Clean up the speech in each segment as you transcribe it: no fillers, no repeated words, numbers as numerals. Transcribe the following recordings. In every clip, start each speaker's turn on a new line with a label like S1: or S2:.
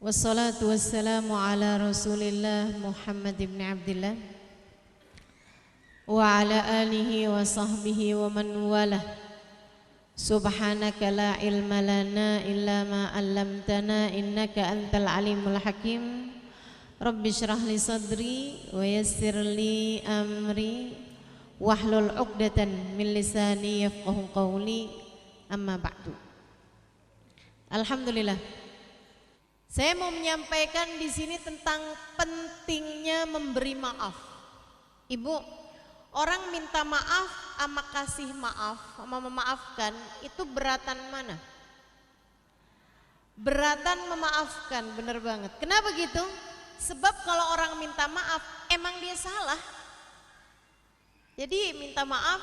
S1: Wassalatu wassalamu ala Rasulillah Muhammad ibn Abdillah wa ala alihi wa sahbihi wa man walah. Subhanaka la ilma lana illa ma 'allamtana innaka antal alimul hakim. Rabbi shrah li sadri wa yassir li amri wahlul 'uqdatan min lisani yafqahu qawli. Amma ba'du. Alhamdulillah. Saya mau menyampaikan di sini tentang pentingnya memberi maaf. Ibu, orang minta maaf sama kasih maaf, sama memaafkan itu beratan mana? Beratan memaafkan, bener banget. Kenapa gitu? Sebab kalau orang minta maaf, emang dia salah. Jadi minta maaf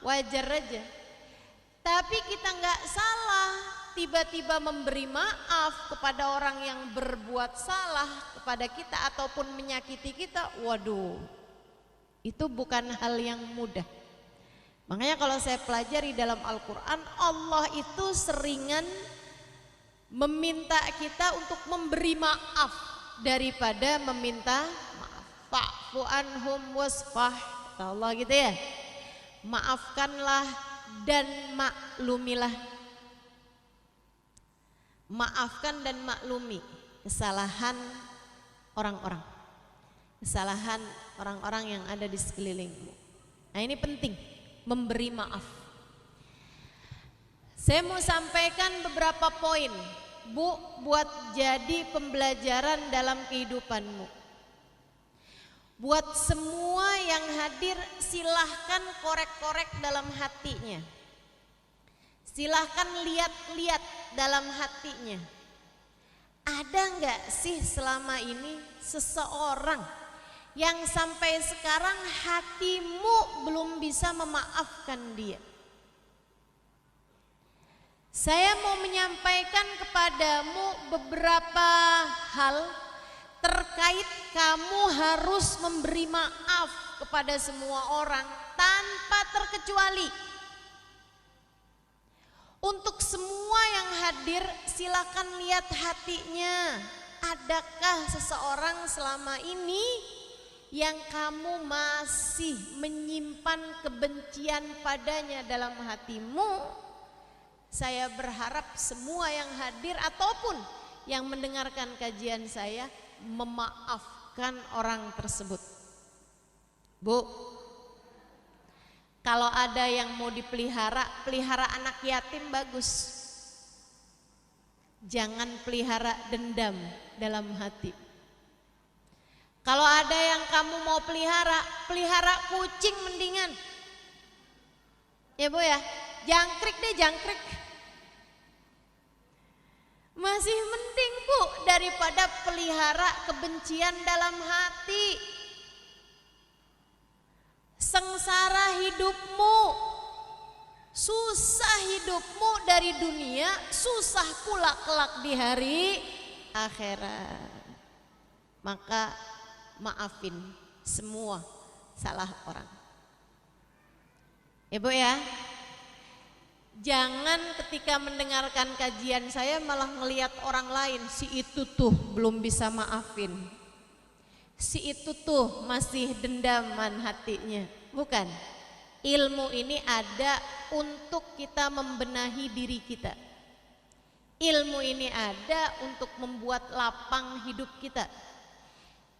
S1: wajar aja. Tapi kita nggak salah tiba-tiba memberi maaf kepada orang yang berbuat salah kepada kita ataupun menyakiti kita. Waduh, itu bukan hal yang mudah. Makanya kalau saya pelajari dalam Al-Quran, Allah itu seringan meminta kita untuk memberi maaf daripada meminta maaf. Fa'fu anhum wasfah, kata Allah gitu ya. Maafkanlah dan maklumilah. Maafkan dan maklumi kesalahan orang-orang, kesalahan orang-orang yang ada di sekelilingmu. Nah, ini penting, memberi maaf. Saya mau sampaikan beberapa poin, Bu, buat jadi pembelajaran dalam kehidupanmu. Buat semua yang hadir, silahkan korek-korek dalam hatinya. Silahkan lihat-lihat dalam hatinya. Ada nggak sih selama ini seseorang yang sampai sekarang hatimu belum bisa memaafkan dia? Saya mau menyampaikan kepadamu beberapa hal terkait kamu harus memberi maaf kepada semua orang tanpa terkecuali. Untuk semua yang hadir, silakan lihat hatinya. Adakah seseorang selama ini yang kamu masih menyimpan kebencian padanya dalam hatimu? Saya berharap semua yang hadir ataupun yang mendengarkan kajian saya memaafkan orang tersebut. Bu, kalau ada yang mau dipelihara, pelihara anak yatim bagus. Jangan pelihara dendam dalam hati. Kalau ada yang kamu mau pelihara, pelihara kucing mendingan. Ya Bu ya, jangkrik deh, jangkrik. Masih mending Bu daripada pelihara kebencian dalam hati. Sengsara hidupmu, susah hidupmu dari dunia, susah pula kelak di hari akhirat. Maka maafin semua salah orang. Ibu ya, jangan ketika mendengarkan kajian saya malah ngelihat orang lain, si itu tuh belum bisa maafin, si itu tuh masih dendaman hatinya. Bukan, ilmu ini ada untuk kita membenahi diri kita. Ilmu ini ada untuk membuat lapang hidup kita.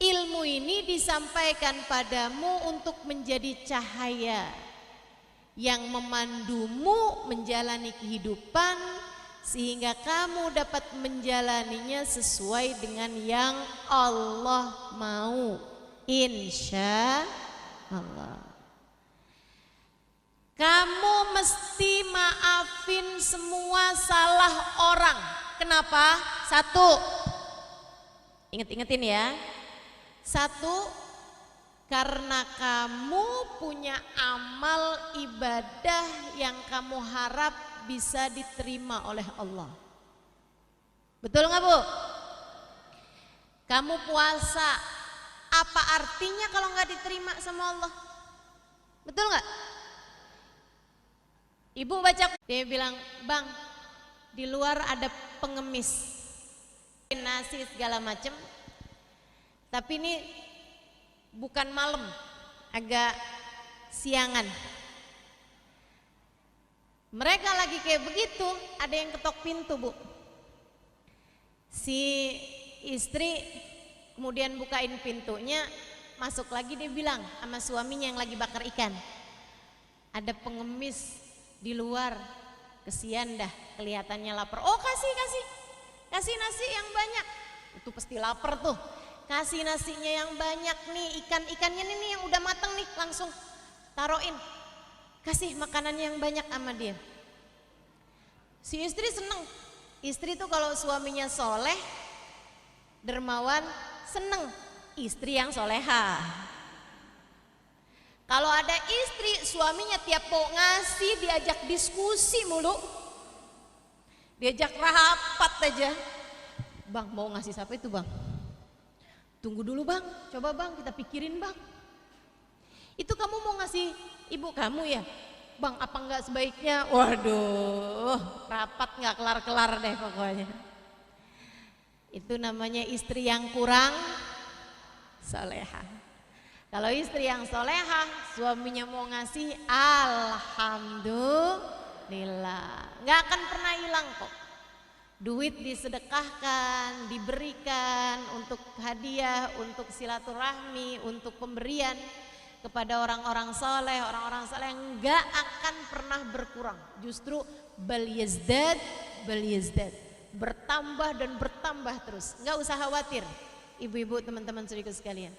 S1: Ilmu ini disampaikan padamu untuk menjadi cahaya yang memandumu menjalani kehidupan sehingga kamu dapat menjalaninya sesuai dengan yang Allah mau, insya Allah. Kamu mesti maafin semua salah orang. Kenapa? Satu, ingetin ya. Satu, karena kamu punya amal ibadah yang kamu harap bisa diterima oleh Allah. Betul nggak Bu? Kamu puasa, apa artinya kalau nggak diterima sama Allah? Betul nggak? Ibu baca, dia bilang, Bang, di luar ada pengemis. siapin nasi segala macem. Tapi ini bukan malam, agak siangan. Mereka lagi kayak begitu, ada yang ketok pintu, Bu. Si istri kemudian bukain pintunya, masuk lagi, dia bilang sama suaminya yang lagi bakar ikan, ada pengemis di luar, kesian dah, kelihatannya lapar. Oh kasih nasi yang banyak. Itu pasti lapar tuh. Kasih nasinya yang banyak nih, ikannya nih yang udah mateng nih, langsung taruhin. Kasih makanannya yang banyak sama dia. Si istri seneng. Istri tuh kalau suaminya soleh, dermawan, seneng. Istri yang soleha. Kalau ada istri suaminya tiap mau ngasih diajak diskusi mulu, diajak rapat aja. Bang mau ngasih siapa itu bang? Tunggu dulu bang, coba bang kita pikirin bang. Itu kamu mau ngasih ibu kamu ya? Bang apa enggak sebaiknya? Waduh, rapat nggak kelar-kelar deh pokoknya. Itu namanya istri yang kurang soleha. Kalau istri yang soleha, suaminya mau ngasih, alhamdulillah, nggak akan pernah hilang kok. Duit disedekahkan, diberikan untuk hadiah, untuk silaturahmi, untuk pemberian kepada orang-orang soleh, orang-orang soleh nggak akan pernah berkurang. Justru bal yazdad, bertambah dan bertambah terus. Nggak usah khawatir, ibu-ibu, teman-teman saudaraku sekalian.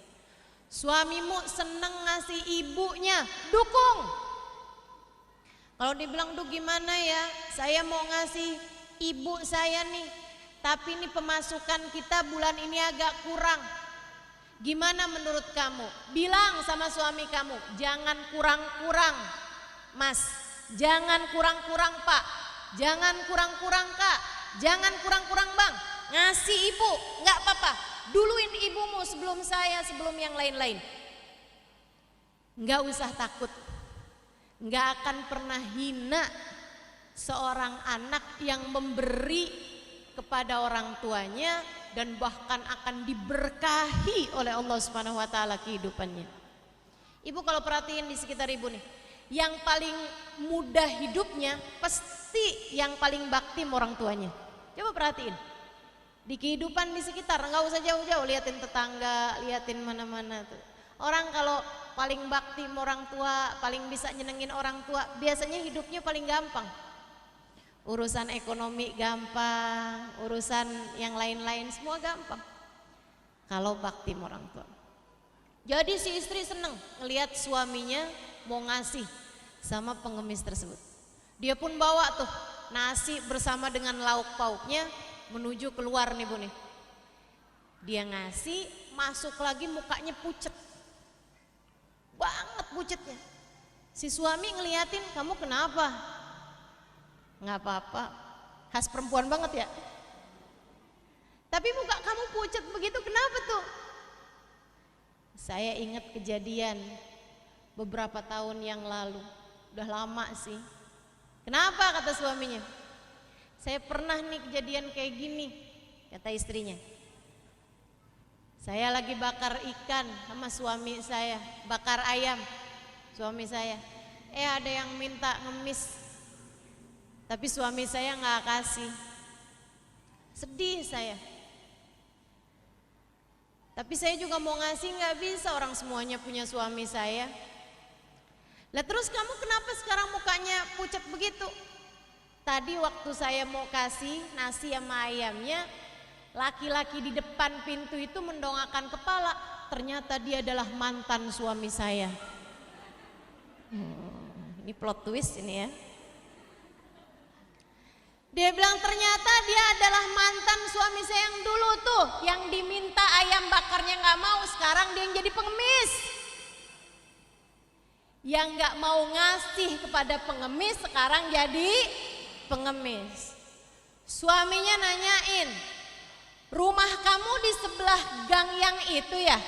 S1: Suamimu seneng ngasih ibunya, dukung. Kalau dibilang, duh gimana ya, saya mau ngasih ibu saya nih, tapi ini pemasukan kita bulan ini agak kurang. Gimana menurut kamu? Bilang sama suami kamu, jangan kurang-kurang mas, jangan kurang-kurang pak, jangan kurang-kurang kak, jangan kurang-kurang bang. Ngasih ibu, nggak apa-apa, duluin ibumu sebelum saya, sebelum yang lain-lain. Nggak usah takut, nggak akan pernah hina seorang anak yang memberi kepada orang tuanya dan bahkan akan diberkahi oleh Allah Subhanahu wa taala kehidupannya. Ibu kalau perhatiin di sekitar ibu nih, yang paling mudah hidupnya pasti yang paling bakti sama orang tuanya. Coba perhatiin. Di kehidupan di sekitar, nggak usah jauh-jauh, liatin tetangga, liatin mana-mana tuh. Orang kalau paling bakti sama orang tua, paling bisa nyenengin orang tua, biasanya hidupnya paling gampang. Urusan ekonomi gampang, urusan yang lain-lain semua gampang kalau bakti sama orang tua. Jadi si istri seneng ngelihat suaminya mau ngasih sama pengemis tersebut. Dia pun bawa tuh nasi bersama dengan lauk pauknya menuju keluar nih bu nih. Dia ngasih, masuk lagi mukanya pucet banget, pucetnya. Si suami ngeliatin, kamu kenapa? Nggak apa-apa, khas perempuan banget ya. Tapi muka kamu pucat begitu, kenapa tuh? Saya ingat kejadian beberapa tahun yang lalu, udah lama sih. Kenapa? Kata suaminya. Saya pernah nih kejadian kayak gini, kata istrinya. Saya lagi bakar ikan sama suami saya, bakar ayam suami saya. Ada yang minta ngemis, tapi suami saya nggak kasih. Sedih saya. Tapi saya juga mau ngasih, nggak bisa, orang semuanya punya suami saya. Lah terus kamu kenapa sekarang mukanya pucat begitu? Tadi waktu saya mau kasih nasi sama ayamnya, laki-laki di depan pintu itu mendongakkan kepala. Ternyata dia adalah mantan suami saya. Ini plot twist ini ya. Dia bilang ternyata dia adalah mantan suami saya yang dulu tuh, yang diminta ayam bakarnya nggak mau, sekarang dia yang jadi pengemis. Yang nggak mau ngasih kepada pengemis sekarang jadi pengemis. Suaminya nanyain, rumah kamu di sebelah gang yang itu ya?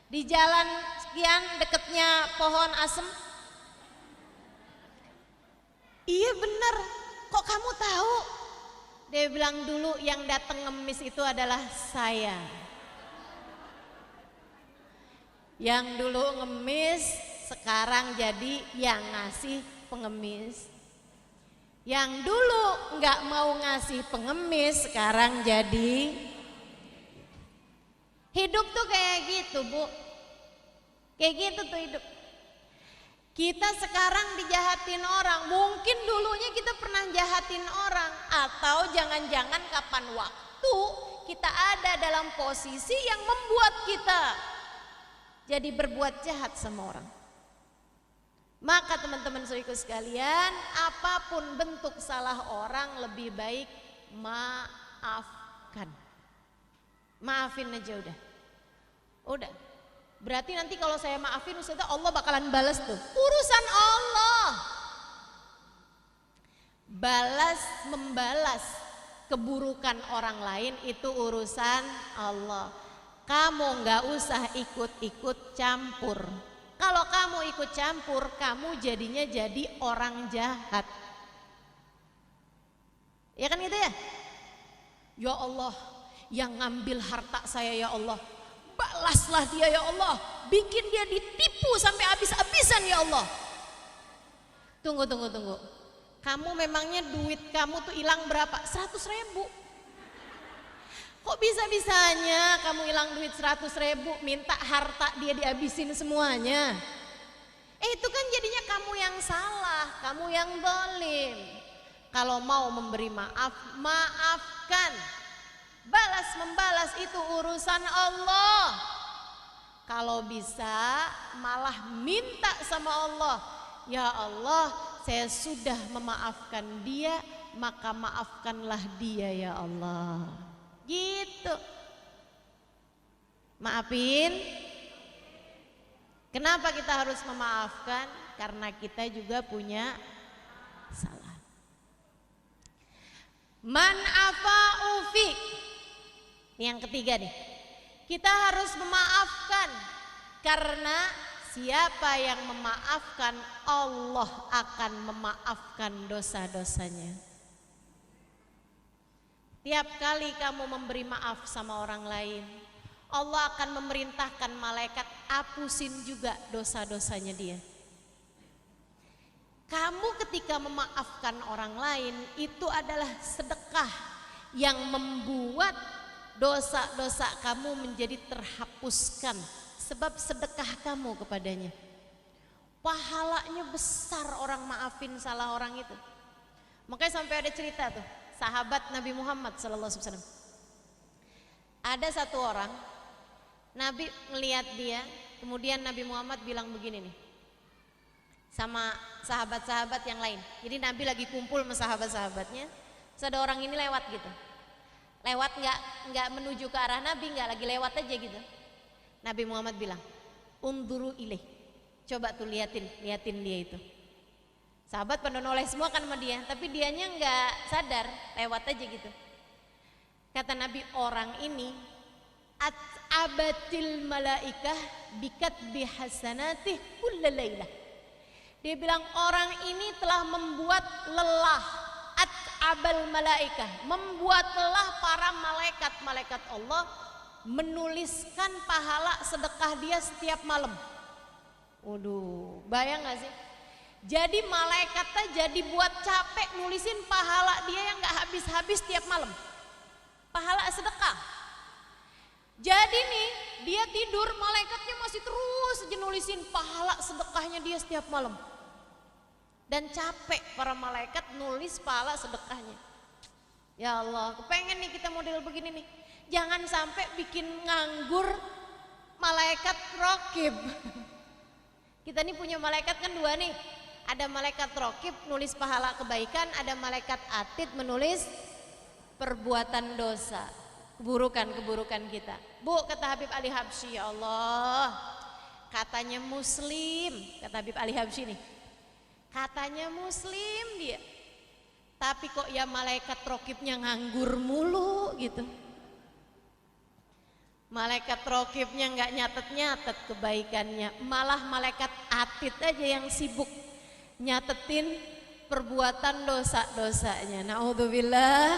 S1: Di jalan sekian deketnya pohon asem? Iya bener. Kok kamu tahu? Dia bilang dulu yang datang ngemis itu adalah saya. Yang dulu ngemis sekarang jadi yang ngasih pengemis. Yang dulu nggak mau ngasih pengemis sekarang jadi. Hidup tuh kayak gitu, Bu. Kayak gitu tuh hidup. Kita sekarang dijahatin orang, mungkin dulunya kita pernah jahatin orang, atau jangan-jangan kapan waktu kita ada dalam posisi yang membuat kita jadi berbuat jahat sama orang. Maka teman-teman saudaraku sekalian, apapun bentuk salah orang lebih baik maafkan. Maafin aja udah. Udah. Berarti nanti kalau saya maafin Ustazah, Allah bakalan balas tuh. Urusan Allah. Membalas keburukan orang lain itu urusan Allah. Kamu nggak usah ikut-ikut campur. Kalau kamu ikut campur, kamu jadinya jadi orang jahat. Ya kan gitu ya? Ya Allah, yang ngambil harta saya ya Allah, balaslah dia ya Allah, bikin dia ditipu sampai habis-habisan ya Allah. Tunggu. Kamu memangnya duit kamu tuh hilang berapa? 100.000. Kok bisa-bisanya kamu hilang duit 100.000, minta harta dia dihabisin semuanya? Itu kan jadinya kamu yang salah, kamu yang zalim. Kalau mau memberi maaf, maafkan. Balas-membalas itu urusan Allah. Kalau bisa malah minta sama Allah, ya Allah, saya sudah memaafkan dia, maka maafkanlah dia ya Allah. Gitu. Maafin. Kenapa kita harus memaafkan? Karena kita juga punya salah. Man afa'u fi. Yang ketiga nih, kita harus memaafkan karena siapa yang memaafkan, Allah akan memaafkan dosa-dosanya. Tiap kali kamu memberi maaf sama orang lain, Allah akan memerintahkan malaikat hapusin juga dosa-dosanya dia. Kamu ketika memaafkan orang lain itu adalah sedekah yang membuat dosa-dosa kamu menjadi terhapuskan sebab sedekah kamu kepadanya. Pahalanya besar orang maafin salah orang itu. Makanya sampai ada cerita tuh, sahabat Nabi Muhammad SAW. Ada satu orang, Nabi melihat dia, kemudian Nabi Muhammad bilang begini nih sama sahabat-sahabat yang lain. Jadi Nabi lagi kumpul sama sahabat-sahabatnya, terus ada orang ini lewat gitu. Lewat nggak menuju ke arah Nabi, nggak lagi lewat aja gitu. Nabi Muhammad bilang, unduru ilaih, coba tuh liatin dia itu. Sahabat pada noleh semua kan sama dia, tapi dianya nggak sadar, lewat aja gitu. Kata Nabi, orang ini abatil malaikah bikat bihasanatih kullalailah. Dia bilang orang ini telah membuat lelah abal malaikah, membuat lelah para malaikat Allah menuliskan pahala sedekah dia setiap malam. Waduh, bayang gak sih? Jadi malaikatnya jadi buat capek nulisin pahala dia yang gak habis-habis tiap malam, pahala sedekah. Jadi nih dia tidur, malaikatnya masih terus aja nulisin pahala sedekahnya dia setiap malam. Dan capek para malaikat nulis pahala sedekahnya. Ya Allah, kepengen nih kita model begini nih. Jangan sampai bikin nganggur malaikat rokib. Kita nih punya malaikat kan dua nih. Ada malaikat rokib nulis pahala kebaikan, ada malaikat atid menulis perbuatan dosa, keburukan kita. Bu, kata Habib Ali Habsyi, ya Allah, katanya muslim, kata Habib Ali Habsyi nih, katanya muslim dia, tapi kok ya malaikat rokibnya nganggur mulu gitu. Malaikat rokibnya nggak nyatet kebaikannya, malah malaikat atid aja yang sibuk nyatetin perbuatan dosa-dosanya. Naudzubillah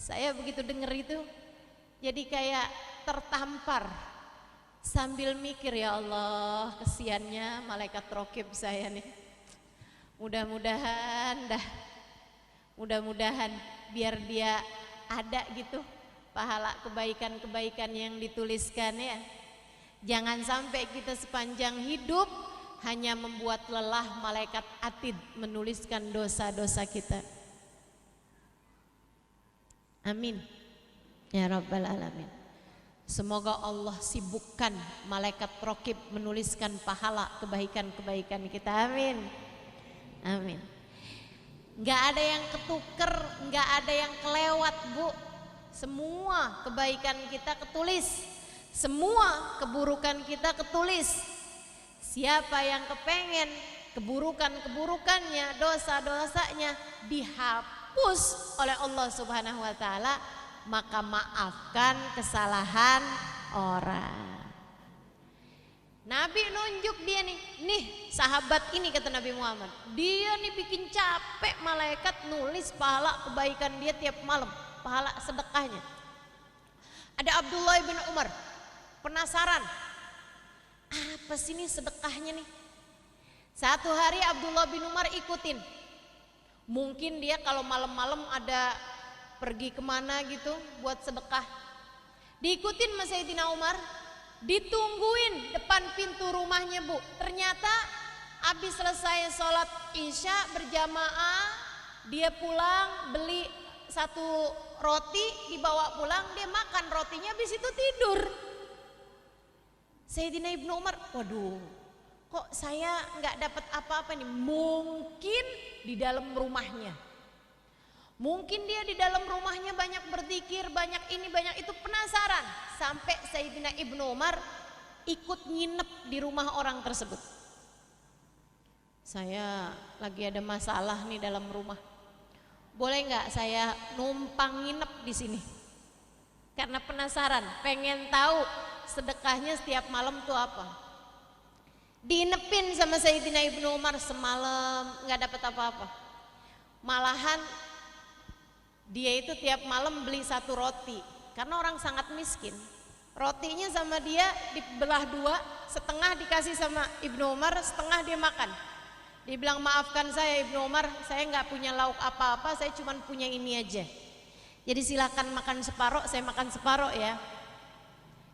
S1: Saya begitu denger itu jadi kayak tertampar sambil mikir, ya Allah kesiannya malaikat rokib saya nih. Mudah-mudahan biar dia ada gitu pahala kebaikan-kebaikan yang dituliskan ya. Jangan sampai kita sepanjang hidup hanya membuat lelah malaikat atid menuliskan dosa-dosa kita. Amin ya rabbal alamin. Semoga Allah sibukkan malaikat raqib menuliskan pahala kebaikan-kebaikan kita. Amin. Amin. Nggak ada yang ketuker, nggak ada yang kelewat, Bu. Semua kebaikan kita ketulis, semua keburukan kita ketulis. Siapa yang kepengen keburukan-keburukannya, dosa-dosanya dihapus oleh Allah Subhanahu wa taala, maka maafkan kesalahan orang. Nabi nunjuk dia nih sahabat ini, kata Nabi Muhammad, dia nih bikin capek malaikat nulis pahala kebaikan dia tiap malam, pahala sedekahnya. Ada Abdullah bin Umar penasaran, apa sih ini sedekahnya nih? Satu hari Abdullah bin Umar ikutin, mungkin dia kalau malam-malam ada pergi kemana gitu buat sedekah, diikutin sama Sayyidina Umar, ditungguin depan pintu rumahnya, Bu. Ternyata habis selesai sholat isya berjamaah, dia pulang beli satu roti, dibawa pulang, dia makan rotinya, habis itu tidur. Sayyidina Ibnu Umar, waduh, kok saya nggak dapat apa-apa nih? Mungkin di dalam rumahnya, mungkin dia di dalam rumahnya banyak berzikir, banyak ini banyak itu, penasaran. Sampai Sayyidina Ibnu Umar ikut nginep di rumah orang tersebut. Saya lagi ada masalah nih dalam rumah, boleh nggak saya numpang nginep di sini? Karena penasaran, pengen tahu sedekahnya setiap malam tuh apa. Diinepin sama Sayyidina Ibnu Umar semalam, nggak dapat apa-apa. Malahan dia itu tiap malam beli satu roti, karena orang sangat miskin. Rotinya sama dia dibelah dua, setengah dikasih sama Ibnu Umar, setengah dia makan. Dia bilang, maafkan saya Ibnu Umar, saya nggak punya lauk apa-apa, saya cuma punya ini aja. Jadi silakan makan separoh, saya makan separoh ya.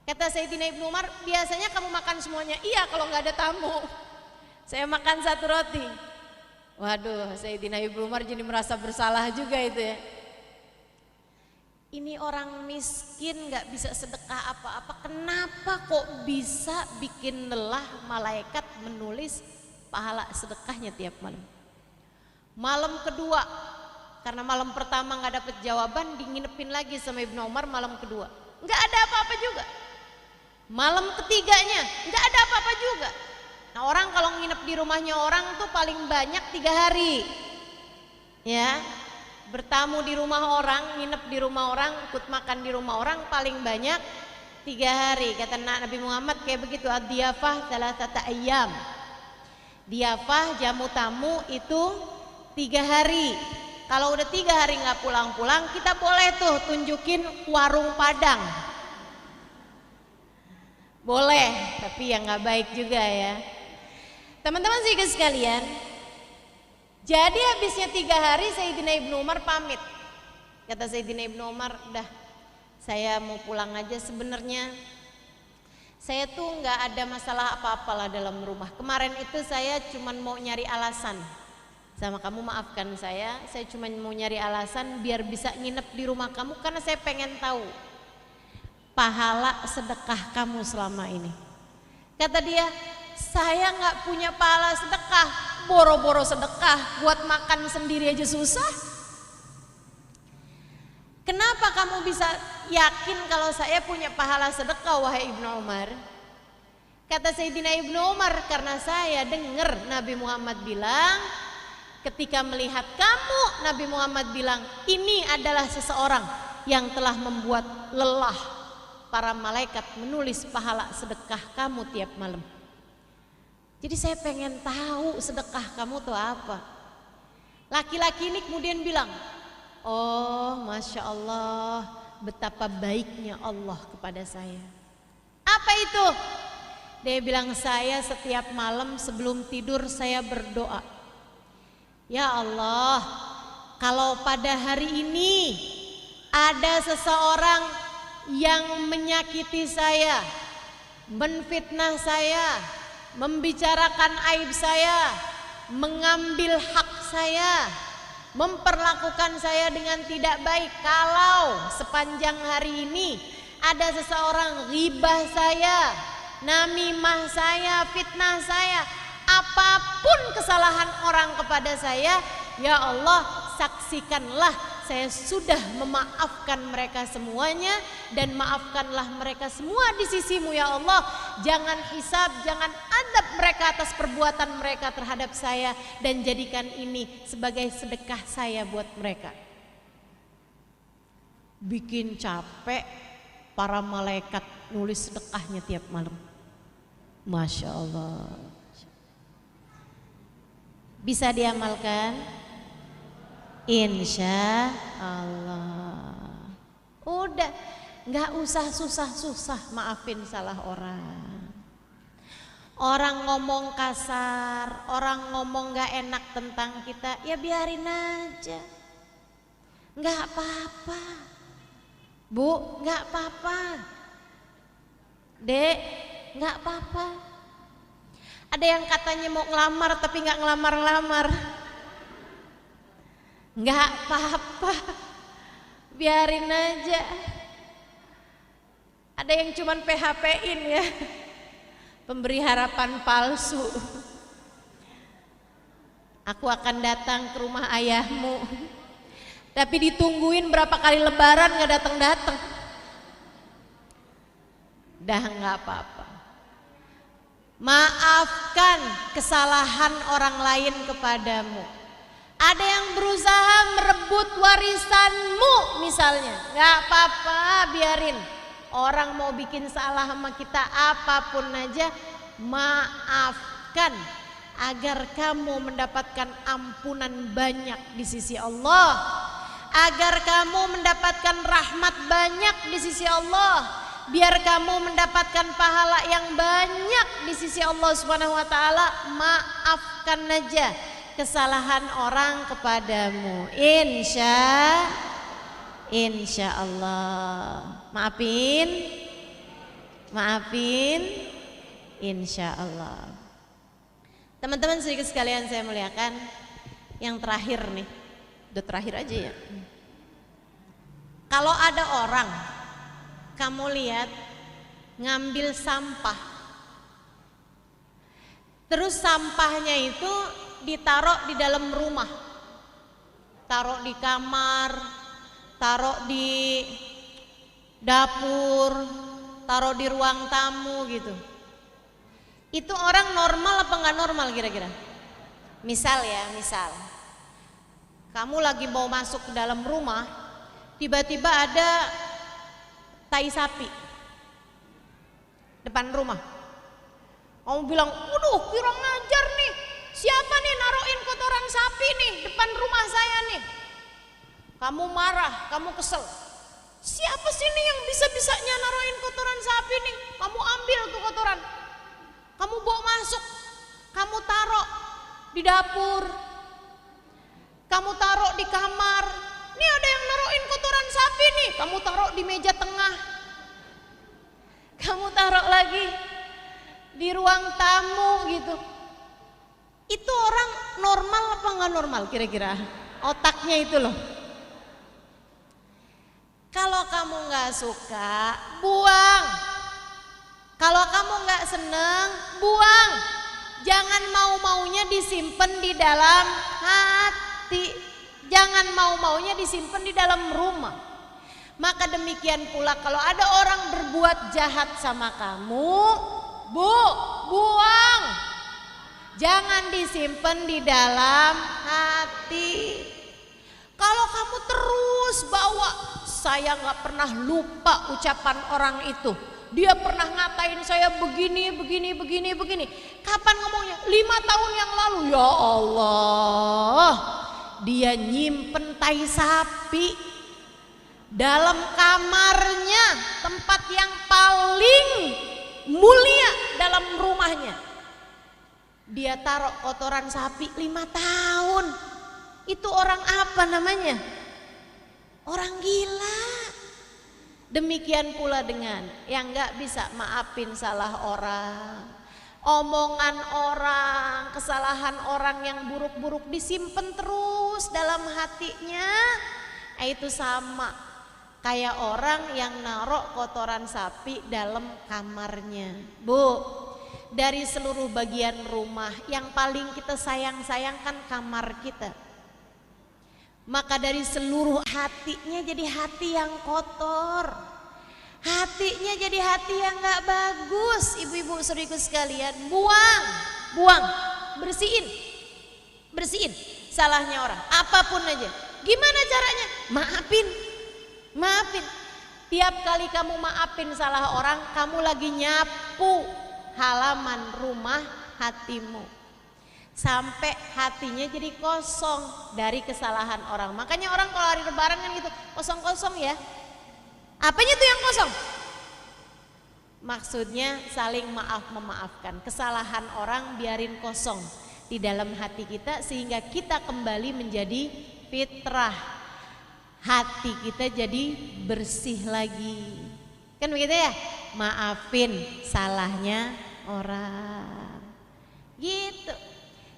S1: Kata Sayyidina Ibnu Umar, biasanya kamu makan semuanya? Iya, kalau nggak ada tamu. Saya makan satu roti. Waduh, Sayyidina Ibnu Umar jadi merasa bersalah juga itu ya. Ini orang miskin nggak bisa sedekah apa-apa, kenapa kok bisa bikin lelah malaikat menulis pahala sedekahnya tiap malam? Malam kedua, karena malam pertama nggak dapet jawaban, dinginepin lagi sama Ibnu Umar malam kedua, nggak ada apa-apa juga. Malam ketiganya nggak ada apa-apa juga. Nah, orang kalau nginep di rumahnya orang tuh paling banyak 3 hari, ya. Bertamu di rumah orang, nginep di rumah orang, ikut makan di rumah orang paling banyak 3 hari. Kata Nabi Muhammad kayak begitu, ad-diyafah salasata ayyam. Diyafah, jamu tamu itu 3 hari. Kalau udah 3 hari nggak pulang-pulang, kita boleh tuh tunjukin warung Padang. Boleh, tapi yang nggak baik juga ya. Teman-teman sekalian, jadi habisnya 3 hari Sayyidina Ibnu Umar pamit. Kata Sayyidina Ibnu Umar, udah saya mau pulang aja, sebenarnya saya tuh nggak ada masalah apa-apa lah dalam rumah. Kemarin itu saya cuma mau nyari alasan sama kamu, maafkan saya cuma mau nyari alasan biar bisa nginep di rumah kamu, karena saya pengen tahu pahala sedekah kamu selama ini. Kata dia, saya nggak punya pahala sedekah, boro-boro sedekah buat makan sendiri aja susah. Kenapa kamu bisa yakin kalau saya punya pahala sedekah, wahai Ibnu Umar? Kata Sayyidina Ibnu Umar, karena saya dengar Nabi Muhammad bilang, ketika melihat kamu, Nabi Muhammad bilang, ini adalah seseorang yang telah membuat lelah para malaikat menulis pahala sedekah kamu tiap malam. Jadi saya pengen tahu sedekah kamu tuh apa. Laki-laki ini kemudian bilang, Oh, Masya Allah, betapa baiknya Allah kepada saya. Apa itu? Dia bilang, saya setiap malam sebelum tidur saya berdoa, ya Allah, kalau pada hari ini ada seseorang yang menyakiti saya, menfitnah saya, membicarakan aib saya, mengambil hak saya, memperlakukan saya dengan tidak baik, kalau sepanjang hari ini ada seseorang ghibah saya, namimah saya, fitnah saya, apapun kesalahan orang kepada saya, ya Allah, saksikanlah saya sudah memaafkan mereka semuanya, dan maafkanlah mereka semua di sisimu ya Allah. Jangan hisab, jangan adab mereka atas perbuatan mereka terhadap saya, dan jadikan ini sebagai sedekah saya buat mereka. Bikin capek para malaikat nulis sedekahnya tiap malam. Masya Allah. Bisa diamalkan? Insya Allah. Udah, nggak usah susah-susah maafin salah orang. Orang ngomong kasar, orang ngomong nggak enak tentang kita, ya biarin aja. Nggak apa-apa, Bu, nggak apa-apa. Dek, nggak apa-apa. Ada yang katanya mau ngelamar tapi nggak ngelamar-ngelamar. Nggak apa-apa, biarin aja. Ada yang cuman PHP-in ya, pemberi harapan palsu. Aku akan datang ke rumah ayahmu, tapi ditungguin berapa kali lebaran nggak datang-datang. Dah nggak apa-apa. Maafkan kesalahan orang lain kepadamu. Ada yang berusaha merebut warisanmu misalnya, nggak apa-apa, biarin. Orang mau bikin salah sama kita apapun aja, maafkan agar kamu mendapatkan ampunan banyak di sisi Allah, agar kamu mendapatkan rahmat banyak di sisi Allah, biar kamu mendapatkan pahala yang banyak di sisi Allah Subhanahu wa taala. Maafkan aja kesalahan orang kepadamu. Insya Allah. Maafin, insya Allah. Teman-teman sedikit sekalian saya muliakan, yang terakhir nih, udah terakhir aja ya. Kalau ada orang kamu lihat ngambil sampah, terus sampahnya itu ditaruh di dalam rumah, taruh di kamar, taruh di dapur, taruh di ruang tamu gitu. Itu orang normal apa nggak normal kira-kira? Misal kamu lagi mau masuk ke dalam rumah, tiba-tiba ada tai sapi depan rumah. Kamu bilang, waduh, kurang ajar nih, siapa nih naruhin kotoran sapi nih depan rumah saya nih? Kamu marah, kamu kesel. Siapa sih nih yang bisa-bisanya naruhin kotoran sapi nih? Kamu ambil tuh kotoran, kamu bawa masuk, kamu taruh di dapur, kamu taruh di kamar. Nih ada yang naruhin kotoran sapi nih, kamu taruh di meja tengah, kamu taruh lagi di ruang tamu gitu. Itu orang normal apa nggak normal kira-kira? Otaknya itu loh. Kalau kamu nggak suka, buang. Kalau kamu nggak seneng, buang. Jangan mau-maunya disimpan di dalam hati. Jangan mau-maunya disimpan di dalam rumah. Maka demikian pula kalau ada orang berbuat jahat sama kamu, buang. Jangan disimpan di dalam hati. Kalau kamu terus bawa, saya nggak pernah lupa ucapan orang itu. Dia pernah ngatain saya begini. Kapan ngomongnya? 5 tahun yang lalu. Ya Allah, dia nyimpen tai sapi dalam kamarnya, tempat yang paling mulia dalam rumahnya. Dia taruh kotoran sapi 5 tahun. Itu orang apa namanya? Orang gila. Demikian pula dengan yang gak bisa maafin salah orang, omongan orang, kesalahan orang yang buruk-buruk disimpan terus dalam hatinya. Itu sama kayak orang yang narok kotoran sapi dalam kamarnya. Bu, dari seluruh bagian rumah yang paling kita sayang-sayangkan kamar kita. Maka dari seluruh hatinya jadi hati yang kotor, hatinya jadi hati yang gak bagus. Ibu-ibu saudariku sekalian, buang, bersihin salahnya orang, apapun aja. Gimana caranya? Maafin. Tiap kali kamu maafin salah orang, kamu lagi nyapu halaman rumah hatimu. Sampai hatinya jadi kosong dari kesalahan orang. Makanya orang kalau hari lebaran kan gitu, kosong-kosong ya. Apanya tuh yang kosong? Maksudnya saling memaafkan. Kesalahan orang biarin kosong di dalam hati kita, sehingga kita kembali menjadi fitrah. Hati kita jadi bersih lagi. Kan begitu ya? Maafin salahnya orang. Gitu.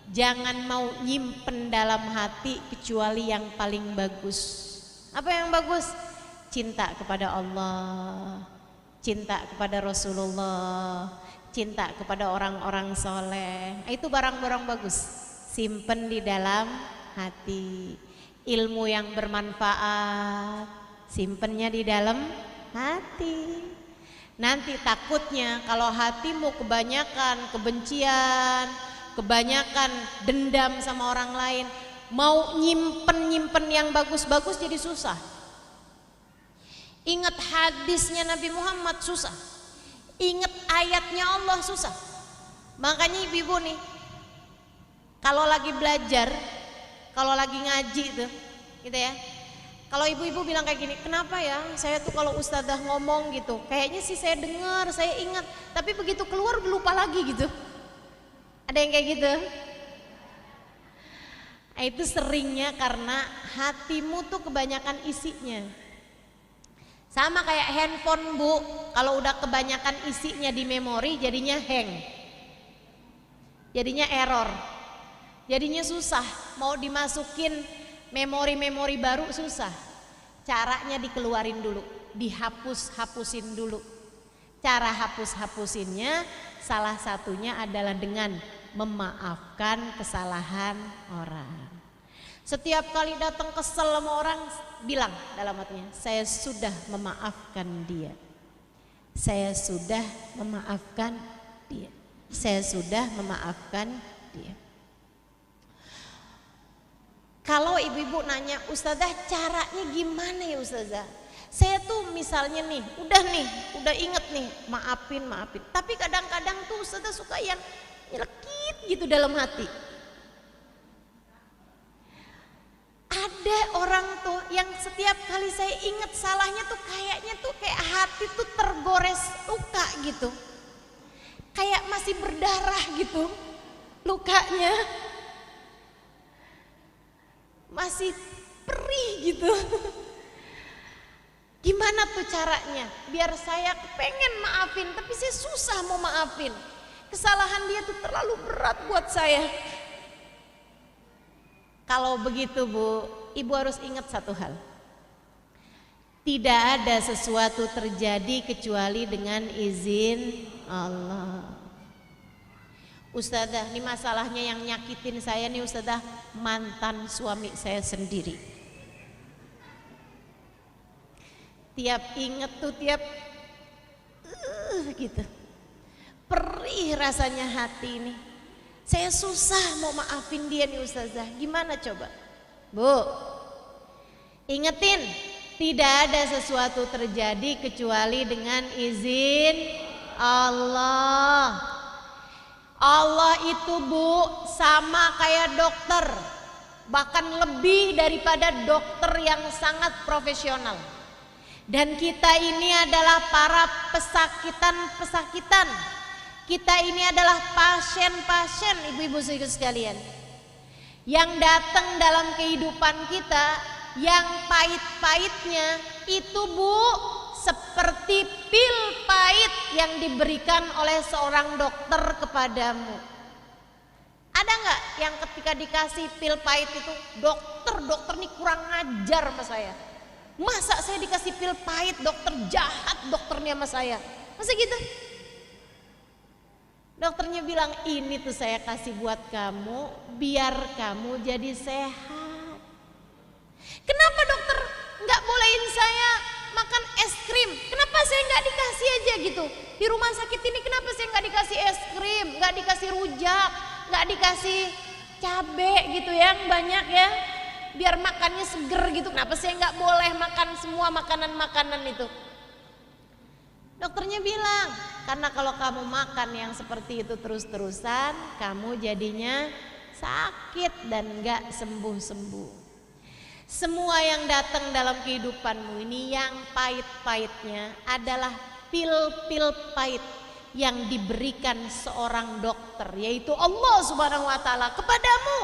S1: Jangan mau nyimpen dalam hati kecuali yang paling bagus. Apa yang bagus? Cinta kepada Allah, cinta kepada Rasulullah, cinta kepada orang-orang soleh. Itu barang-barang bagus. Simpen di dalam hati. Ilmu yang bermanfaat, simpennya di dalam hati. Nanti takutnya kalau hatimu kebanyakan kebencian, kebanyakan dendam sama orang lain, mau nyimpen yang bagus-bagus jadi susah. Ingat hadisnya Nabi Muhammad susah, ingat ayatnya Allah susah. Makanya ibu-ibu nih, kalau lagi belajar, kalau lagi ngaji tuh, gitu ya. Kalau ibu-ibu bilang kayak gini, kenapa ya saya tuh kalau ustadzah ngomong gitu, kayaknya sih saya dengar, saya ingat, tapi begitu keluar lupa lagi gitu. Ada yang kayak gitu? Itu seringnya karena hatimu tuh kebanyakan isinya. Sama kayak handphone bu, kalau udah kebanyakan isinya di memori jadinya hang, jadinya error, jadinya susah. Mau dimasukin memori-memori baru susah. Caranya dikeluarin dulu, hapusin dulu. Cara hapus-hapusinnya salah satunya adalah dengan memaafkan kesalahan orang. Setiap kali datang kesel sama orang, bilang dalam hatinya, saya sudah memaafkan dia. Saya sudah memaafkan dia. Saya sudah memaafkan dia. Kalau ibu-ibu nanya, ustazah caranya gimana ya ustazah? Saya tuh misalnya nih, udah inget nih, maafin. Tapi kadang-kadang tuh ustazah suka yang nyelekit gitu dalam hati. Ada orang tuh yang setiap kali saya ingat salahnya tuh kayaknya tuh kayak hati tuh tergores luka gitu. Kayak masih berdarah gitu lukanya. Masih perih gitu. Gimana tuh caranya? Biar saya pengen maafin tapi saya susah mau maafin. Kesalahan dia tuh terlalu berat buat saya. Kalau begitu bu, ibu harus ingat satu hal. Tidak ada sesuatu terjadi kecuali dengan izin Allah. Ustazah, ini masalahnya yang nyakitin saya nih ustazah, mantan suami saya sendiri. Tiap inget tuh gitu, perih rasanya hati ini. Saya susah mau maafin dia nih ustazah. Gimana coba? Bu, ingetin, tidak ada sesuatu terjadi kecuali dengan izin Allah. Allah itu bu sama kayak dokter. bahkan lebih daripada dokter yang sangat profesional. Dan kita ini adalah para pesakitan. Kita ini adalah pasien-pasien, ibu-ibu sekalian, yang datang dalam kehidupan kita, yang pahit-pahitnya itu Bu seperti pil pahit yang diberikan oleh seorang dokter kepadamu. Ada nggak yang ketika dikasih pil pahit itu, dokter nih kurang ajar sama saya. Masa saya dikasih pil pahit, dokter jahat dokternya sama saya. Masa gitu? Dokternya bilang, ini tuh saya kasih buat kamu biar kamu jadi sehat. Kenapa dokter nggak bolehin saya makan es krim? Kenapa saya nggak dikasih aja gitu? Di rumah sakit ini kenapa saya nggak dikasih es krim, nggak dikasih rujak, nggak dikasih cabe gitu yang banyak ya, biar makannya seger gitu. Kenapa saya nggak boleh makan semua makanan-makanan itu? Dokternya bilang, karena kalau kamu makan yang seperti itu terus-terusan, kamu jadinya sakit dan gak sembuh-sembuh. Semua yang datang dalam kehidupanmu ini yang pahit-pahitnya adalah pil-pil pahit yang diberikan seorang dokter, yaitu Allah Subhanahu wa Ta'ala kepadamu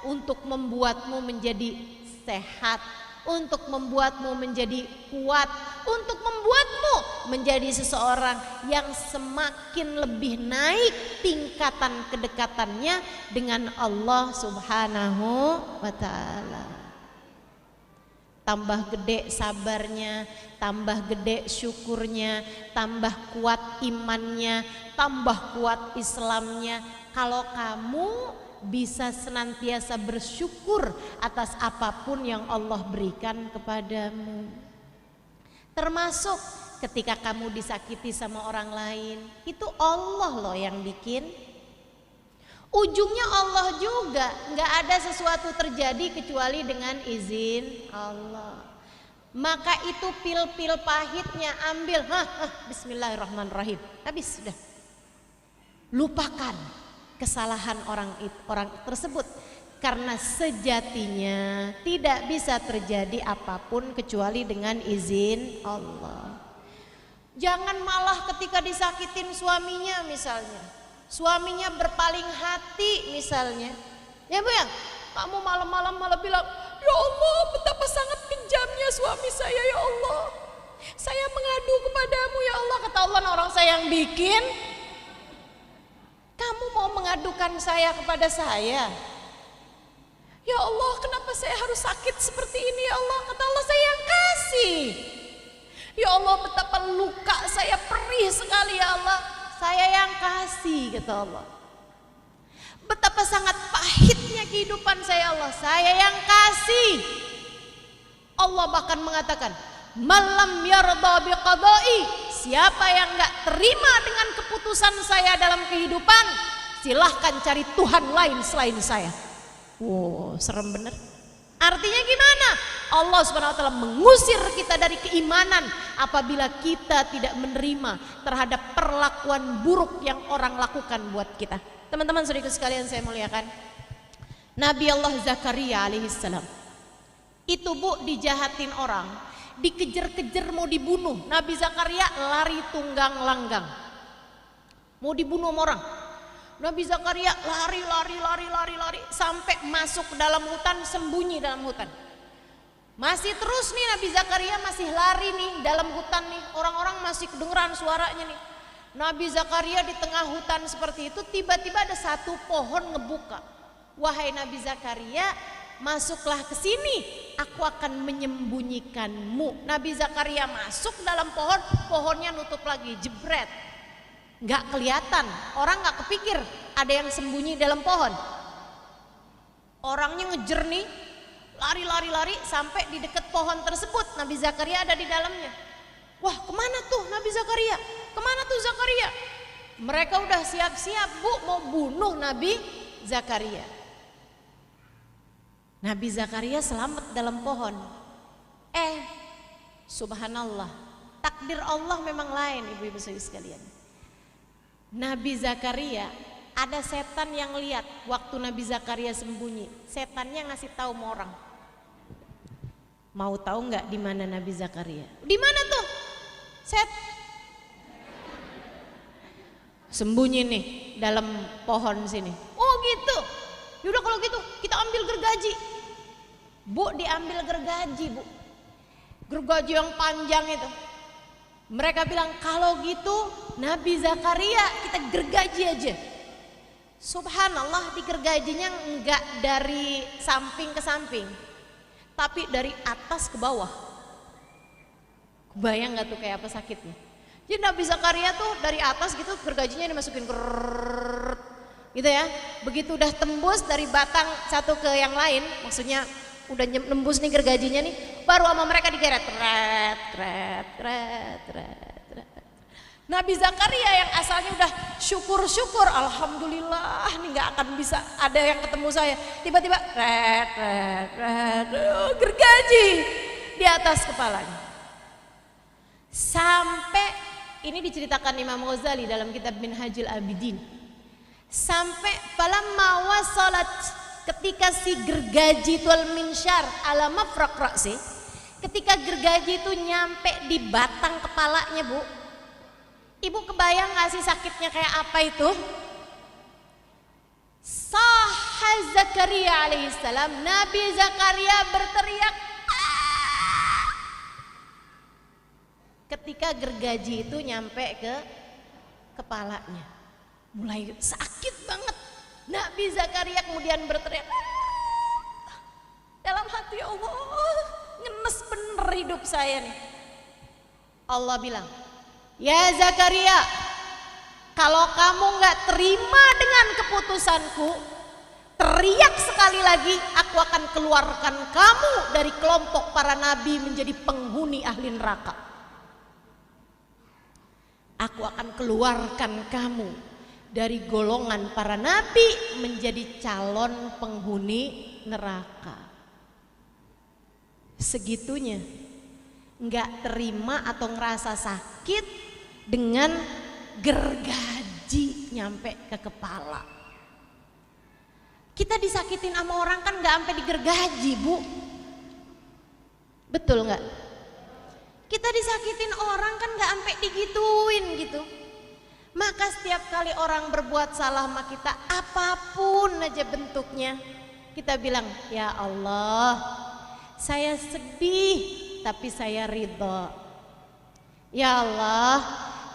S1: untuk membuatmu menjadi sehat, untuk membuatmu menjadi kuat, untuk membuatmu menjadi seseorang yang semakin lebih naik tingkatan kedekatannya dengan Allah Subhanahu wa Ta'ala. Tambah gede sabarnya, tambah gede syukurnya, tambah kuat imannya, tambah kuat Islamnya. Kalau kamu bisa senantiasa bersyukur atas apapun yang Allah berikan kepadamu. Termasuk ketika kamu disakiti sama orang lain, itu Allah loh yang bikin. Ujungnya Allah juga, nggak ada sesuatu terjadi kecuali dengan izin Allah. Maka itu pil-pil pahitnya ambil, bismillahirrahmanirrahim, habis sudah. Lupakan kesalahan orang tersebut, karena sejatinya tidak bisa terjadi apapun kecuali dengan izin Allah. Jangan malah ketika disakitin suaminya misalnya, suaminya berpaling hati misalnya, ya Bu ya, kamu malam-malam malah bilang, ya Allah betapa sangat kejamnya suami saya ya Allah, saya mengadu kepadamu ya Allah. Kata Allah, orang saya yang bikin, kamu mau mengadukan saya kepada saya? Ya Allah, kenapa saya harus sakit seperti ini ya Allah? Kata Allah, saya yang kasih. Ya Allah, betapa luka saya perih sekali ya Allah, saya yang kasih, kata Allah. Betapa sangat pahitnya kehidupan saya Allah, saya yang kasih. Allah bahkan mengatakan, malam yarda biqadai, siapa yang gak terima dengan keputusan saya dalam kehidupan, silahkan cari Tuhan lain selain saya. Wow, serem bener. Artinya gimana? Allah Subhanahu wa Ta'ala mengusir kita dari keimanan apabila kita tidak menerima terhadap perlakuan buruk yang orang lakukan buat kita. Teman-teman saudaraku sekalian saya muliakan, Nabi Allah Zakaria alaihissalam itu Bu dijahatin orang, dikejar-kejar mau dibunuh. Nabi Zakaria lari tunggang langgang, mau dibunuh sama orang. Nabi Zakaria lari sampai masuk ke dalam hutan, sembunyi dalam hutan. Masih terus nih Nabi Zakaria masih lari nih dalam hutan nih, orang-orang masih kedengeran suaranya nih. Nabi Zakaria di tengah hutan seperti itu, tiba-tiba ada satu pohon ngebuka. Wahai Nabi Zakaria, masuklah ke sini, aku akan menyembunyikanmu. Nabi Zakaria masuk dalam pohon, pohonnya nutup lagi, jebret. Nggak kelihatan, orang nggak kepikir ada yang sembunyi dalam pohon. Orangnya ngejer nih, lari sampai di dekat pohon tersebut. Nabi Zakaria ada di dalamnya. Wah, kemana tuh Nabi Zakaria? Kemana tuh Zakaria? Mereka udah siap-siap Bu mau bunuh Nabi Zakaria. Nabi Zakaria selamat dalam pohon. Subhanallah, takdir Allah memang lain ibu-ibu sekalian. Nabi Zakaria ada setan yang lihat waktu Nabi Zakaria sembunyi. Setannya ngasih tahu sama orang. Mau tahu nggak di mana Nabi Zakaria? Di mana tuh? Sembunyi nih dalam pohon sini. Oh gitu. Yaudah kalau gitu kita ambil gergaji. Bu, diambil gergaji, Bu. Gergaji yang panjang itu. Mereka bilang kalau gitu Nabi Zakaria kita gergaji aja. Subhanallah, di gergajinya enggak dari samping ke samping, tapi dari atas ke bawah. Kebayang gak tuh kayak apa sakitnya? Jadi Nabi Zakaria tuh dari atas gitu gergajinya dimasukin gitu ya. Begitu udah tembus dari batang satu ke yang lain, maksudnya udah nembus nih gergajinya nih, baru sama mereka digeret. Nabi Zakaria yang asalnya udah syukur-syukur, alhamdulillah nih nggak akan bisa ada yang ketemu saya, tiba-tiba gergaji di atas kepalanya. Sampai ini diceritakan Imam Ghazali dalam kitab Minhajul Abidin. Sampai falamma wasalat, ketika si gergaji itu al-minsyar ala mafraq ra'si, ketika gergaji itu nyampe di batang kepalanya, Bu. Ibu kebayang gak sih sakitnya kayak apa itu? Sahha Zakaria alaihissalam, Nabi Zakaria berteriak ketika gergaji itu nyampe ke kepalanya. Mulai sakit banget. Nabi Zakaria kemudian berteriak dalam hati, Allah, ngenes bener hidup saya nih. Allah bilang, ya Zakaria, kalau kamu gak terima dengan keputusanku, teriak sekali lagi, aku akan keluarkan kamu dari kelompok para nabi menjadi penghuni ahli neraka. Aku akan keluarkan kamu dari golongan para nabi menjadi calon penghuni neraka. Segitunya nggak terima atau ngerasa sakit dengan gergaji nyampe ke kepala. Kita disakitin sama orang kan nggak sampai digergaji, Bu. Betul nggak? Kita disakitin orang kan nggak sampai digituin gitu. Maka setiap kali orang berbuat salah sama kita, apapun aja bentuknya, kita bilang, ya Allah, saya sedih tapi saya ridho. Ya Allah,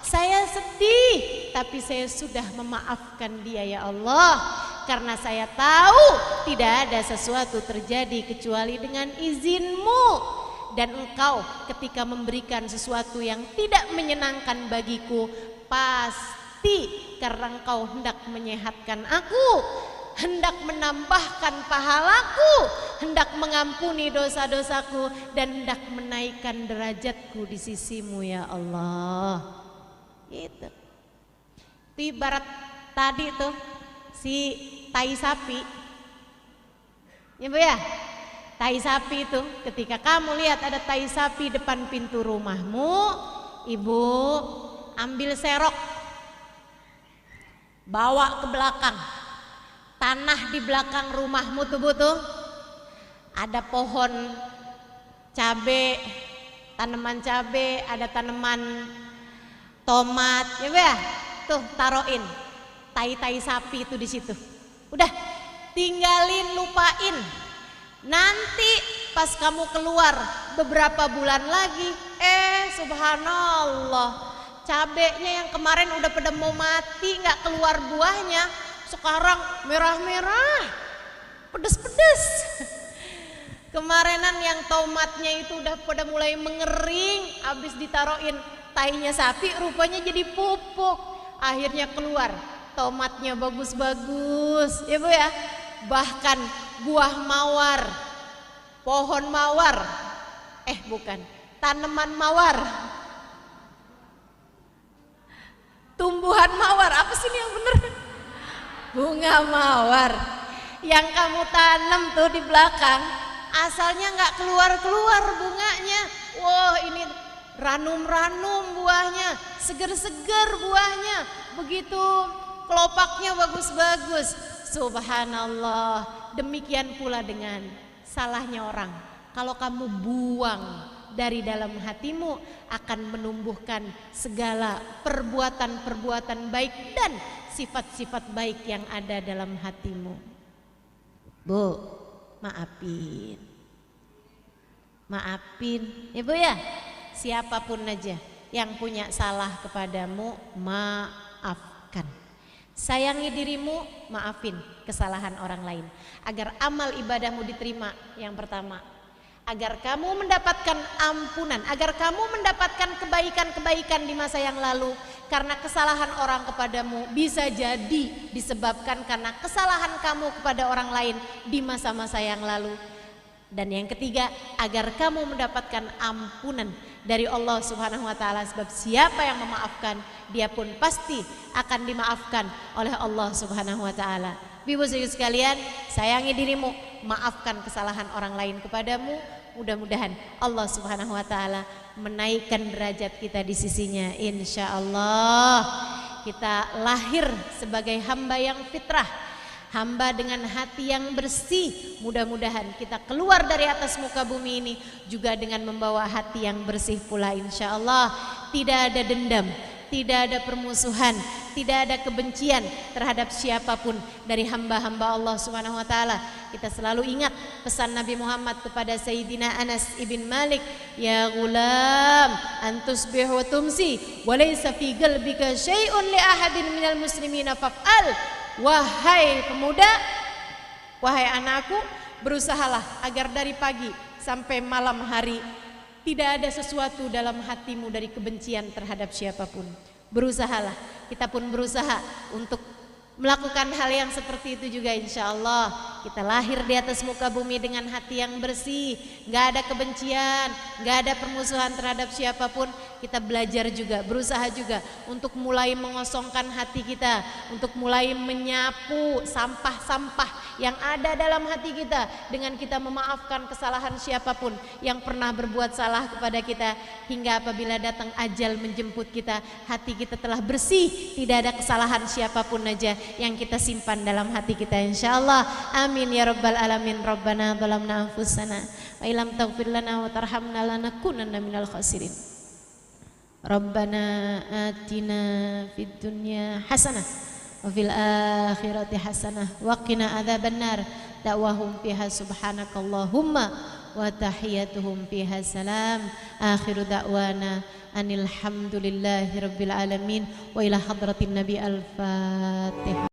S1: saya sedih tapi saya sudah memaafkan dia ya Allah, karena saya tahu tidak ada sesuatu terjadi kecuali dengan izin-Mu. Dan Engkau ketika memberikan sesuatu yang tidak menyenangkan bagiku, pasti karena Engkau hendak menyehatkan aku, hendak menambahkan pahalaku, hendak mengampuni dosa-dosaku, dan hendak menaikkan derajatku di sisi-Mu ya Allah. Itu ibarat tadi tuh si tai sapi, ya Bu ya. Tai sapi itu, ketika kamu lihat ada tai sapi depan pintu rumahmu, ibu ambil serok, bawa ke belakang. Tanah di belakang rumahmu tuh, Bu, tuh ada pohon cabe, tanaman cabe, ada tanaman tomat, ya Bu ya. Tuh taruhin tai sapi itu di situ. Udah, tinggalin, lupain. Nanti pas kamu keluar beberapa bulan lagi, subhanallah, cabenya yang kemarin udah pada mau mati, nggak keluar buahnya, sekarang merah-merah, pedes-pedes. Kemarinan yang tomatnya itu udah pada mulai mengering, habis ditaruhin tainya sapi, rupanya jadi pupuk. Akhirnya keluar, tomatnya bagus-bagus, ya Bu ya. Bahkan buah mawar, pohon mawar, bukan, tanaman mawar, tumbuhan mawar, apa sih ini yang bener? Bunga mawar yang kamu tanam tuh di belakang, asalnya nggak keluar-keluar bunganya. Wah, ini ranum-ranum buahnya, seger-seger buahnya. Begitu kelopaknya bagus-bagus. Subhanallah. Demikian pula dengan salahnya orang. Kalau kamu buang dari dalam hatimu, akan menumbuhkan segala perbuatan-perbuatan baik dan sifat-sifat baik yang ada dalam hatimu. Bu, maafin. Maafin, Ibu ya. Siapapun aja yang punya salah kepadamu, maafkan. Sayangi dirimu, maafin kesalahan orang lain. Agar amal ibadahmu diterima, yang pertama. Agar kamu mendapatkan ampunan, agar kamu mendapatkan kebaikan-kebaikan di masa yang lalu. Karena kesalahan orang kepadamu bisa jadi disebabkan karena kesalahan kamu kepada orang lain di masa-masa yang lalu. Dan yang ketiga, agar kamu mendapatkan ampunan dari Allah Subhanahu wa taala, sebab siapa yang memaafkan, dia pun pasti akan dimaafkan oleh Allah Subhanahu wa taala. Ibu sekalian, sayangi dirimu, maafkan kesalahan orang lain kepadamu. Mudah-mudahan Allah Subhanahu wa taala menaikkan derajat kita di sisinya. Insyaallah kita lahir sebagai hamba yang fitrah, hamba dengan hati yang bersih. Mudah-mudahan kita keluar dari atas muka bumi ini juga dengan membawa hati yang bersih pula, insyaallah. Tidak ada dendam, tidak ada permusuhan, tidak ada kebencian terhadap siapapun dari hamba-hamba Allah Subhanahu wa taala. Kita selalu ingat pesan Nabi Muhammad kepada Sayyidina Anas ibn Malik, ya gulam antusbihu wa tumsi wa laysa fi qalbika syai'un li ahadin minal muslimina faf'al. Wahai pemuda, wahai anakku, berusahalah agar dari pagi sampai malam hari tidak ada sesuatu dalam hatimu dari kebencian terhadap siapapun. Berusahalah, kita pun berusaha untuk melakukan hal yang seperti itu juga, insyaallah. Kita lahir di atas muka bumi dengan hati yang bersih, nggak ada kebencian, nggak ada permusuhan terhadap siapapun. Kita belajar juga, berusaha juga untuk mulai mengosongkan hati kita, untuk mulai menyapu sampah-sampah yang ada dalam hati kita dengan kita memaafkan kesalahan siapapun yang pernah berbuat salah kepada kita, hingga apabila datang ajal menjemput kita, hati kita telah bersih, tidak ada kesalahan siapapun aja yang kita simpan dalam hati kita, insyaallah. Amin ya rabbal alamin. Rabbana zalamna anfusana wa illam taghfir lana wa tarhamna lanakunanna minal khasirin. Rabbana atina fid dunya hasanah wa fil akhirati hasanah wa qina adzabannar. Da'wahum fiha subhanakallahumma wa tahiyyatuhum fiha salam. Akhiru da'wana anil hamdulillahi rabbil alamin wa ila hadratin nabi al-fatihah.